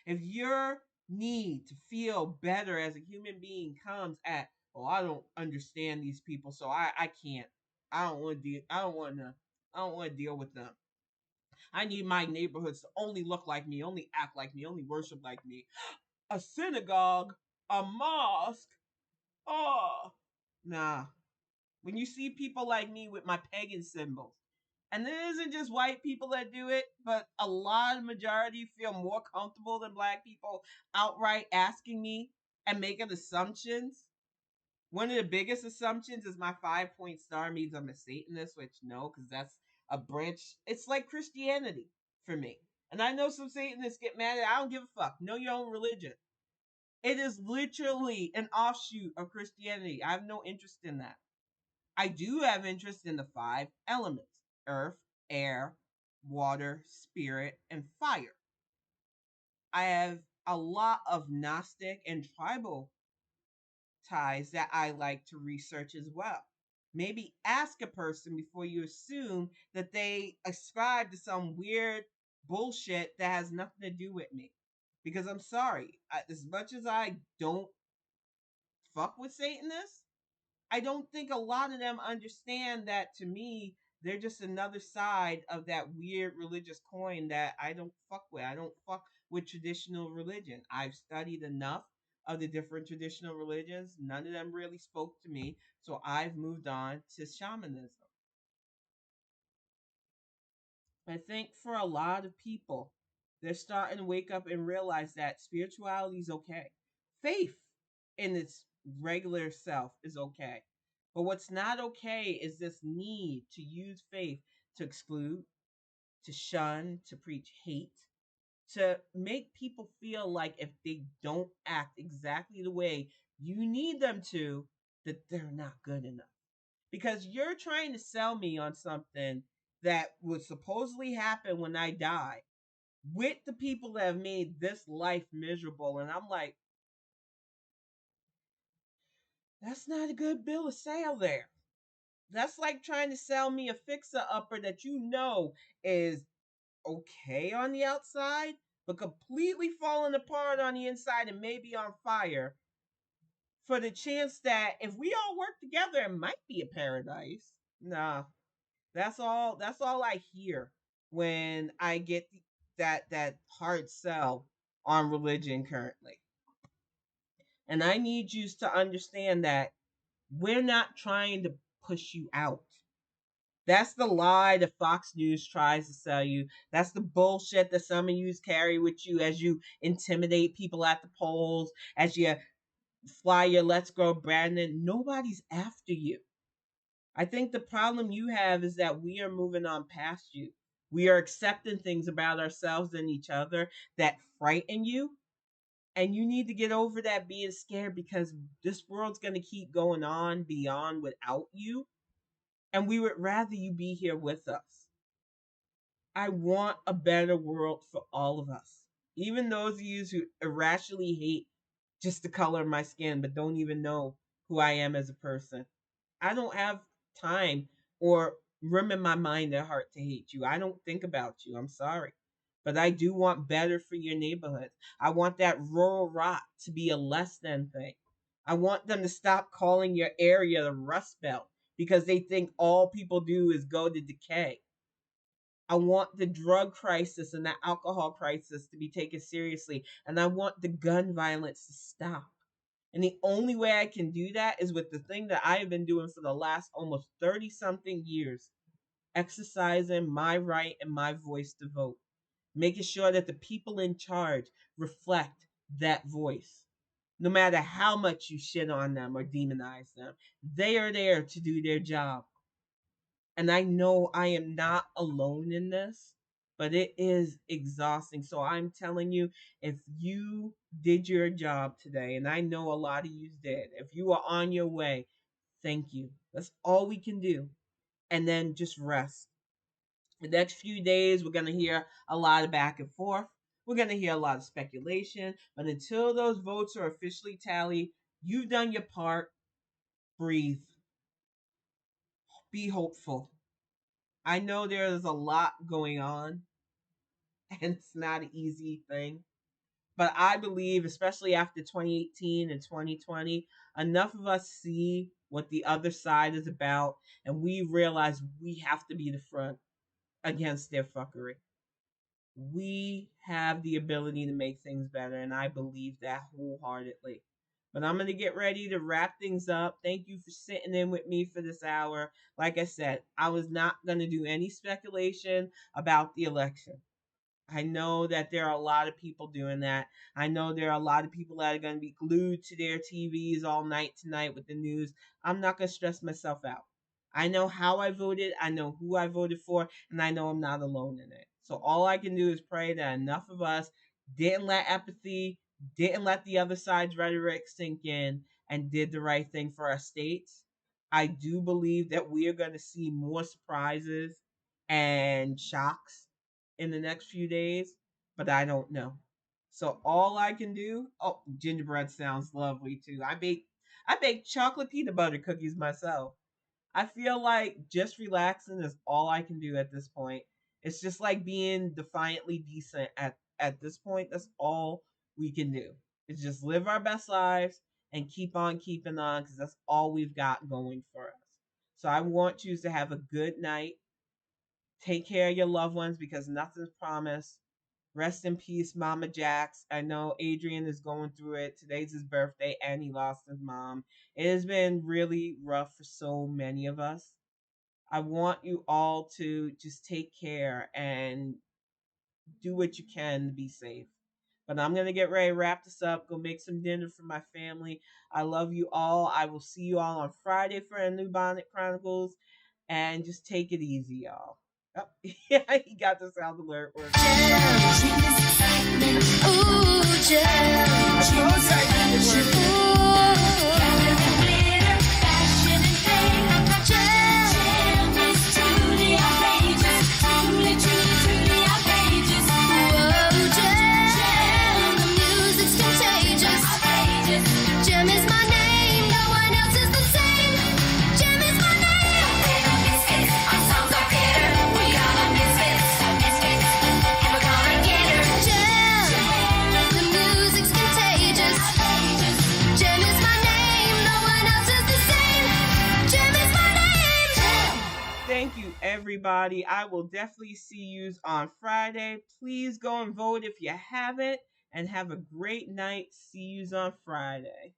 If your need to feel better as a human being comes at, oh, I don't understand these people, so I can't. I don't want to. I don't want to deal with them. I need my neighborhoods to only look like me, only act like me, only worship like me. A synagogue, a mosque. Oh, nah. When you see people like me with my pagan symbols, and it isn't just white people that do it, but a lot of majority feel more comfortable than black people outright asking me and making assumptions. One of the biggest assumptions is my 5 point star means I'm a Satanist, which no, because that's a branch. It's like Christianity for me. And I know some Satanists get mad at it. I don't give a fuck. Know your own religion. It is literally an offshoot of Christianity. I have no interest in that. I do have interest in the five elements: earth, air, water, spirit, and fire. I have a lot of Gnostic and tribal ties that I like to research as well. Maybe ask a person before you assume that they ascribe to some weird bullshit that has nothing to do with me. Because I'm sorry, as much as I don't fuck with Satanists, I don't think a lot of them understand that to me, they're just another side of that weird religious coin that I don't fuck with. I don't fuck with traditional religion. I've studied enough of the different traditional religions. None of them really spoke to me. So I've moved on to shamanism. I think for a lot of people, they're starting to wake up and realize that spirituality is okay. Faith in its regular self is okay. But what's not okay is this need to use faith to exclude, to shun, to preach hate, to make people feel like if they don't act exactly the way you need them to, that they're not good enough. Because you're trying to sell me on something that would supposedly happen when I die with the people that have made this life miserable. And I'm like, that's not a good bill of sale there. That's like trying to sell me a fixer upper that you know is okay on the outside, but completely falling apart on the inside and maybe on fire for the chance that if we all work together, it might be a paradise. Nah, that's all I hear when I get that hard sell on religion currently. And I need you to understand that we're not trying to push you out. That's the lie that Fox News tries to sell you. That's the bullshit that some of you carry with you as you intimidate people at the polls, as you fly your Let's Go Brandon. Nobody's after you. I think the problem you have is that we are moving on past you. We are accepting things about ourselves and each other that frighten you. And you need to get over that being scared because this world's going to keep going on beyond without you. And we would rather you be here with us. I want a better world for all of us. Even those of you who irrationally hate just the color of my skin, but don't even know who I am as a person. I don't have time or room in my mind or heart to hate you. I don't think about you. I'm sorry. But I do want better for your neighborhood. I want that rural rot to be a less than thing. I want them to stop calling your area the Rust Belt because they think all people do is go to decay. I want the drug crisis and the alcohol crisis to be taken seriously. And I want the gun violence to stop. And the only way I can do that is with the thing that I have been doing for the last almost 30 something years, exercising my right and my voice to vote, making sure that the people in charge reflect that voice. No matter how much you shit on them or demonize them, they are there to do their job. And I know I am not alone in this, but it is exhausting. So I'm telling you, if you did your job today, and I know a lot of you did, if you are on your way, thank you. That's all we can do. And then just rest. The next few days, we're going to hear a lot of back and forth. We're going to hear a lot of speculation. But until those votes are officially tallied, you've done your part. Breathe. Be hopeful. I know there's a lot going on, and it's not an easy thing. But I believe, especially after 2018 and 2020, enough of us see what the other side is about, and we realize we have to be the front. against their fuckery. We have the ability to make things better, and I believe that wholeheartedly. But I'm going to get ready to wrap things up. Thank you for sitting in with me for this hour. Like I said, I was not going to do any speculation about the election. I know that there are a lot of people doing that. I know there are a lot of people that are going to be glued to their TVs all night tonight with the news. I'm not going to stress myself out. I know how I voted, I know who I voted for, and I know I'm not alone in it. So all I can do is pray that enough of us didn't let apathy, didn't let the other side's rhetoric sink in, and did the right thing for our states. I do believe that we are going to see more surprises and shocks in the next few days, but I don't know. So all I can do, oh, gingerbread sounds lovely too. I bake chocolate peanut butter cookies myself. I feel like just relaxing is all I can do at this point. It's just like being defiantly decent at this point. That's all we can do. It's just live our best lives and keep on keeping on because that's all we've got going for us. So I want you to have a good night. Take care of your loved ones because nothing's promised. Rest in peace, Mama Jax. I know Adrian is going through it. Today's his birthday and he lost his mom. It has been really rough for so many of us. I want you all to just take care and do what you can to be safe. But I'm going to get ready to wrap this up, go make some dinner for my family. I love you all. I will see you all on Friday for a new Bonnet Chronicles. And just take it easy, y'all. Oh, yeah, he got the sound alert. Ooh, thank you, everybody. I will definitely see you on Friday. Please go and vote if you haven't, and have a great night. See you on Friday.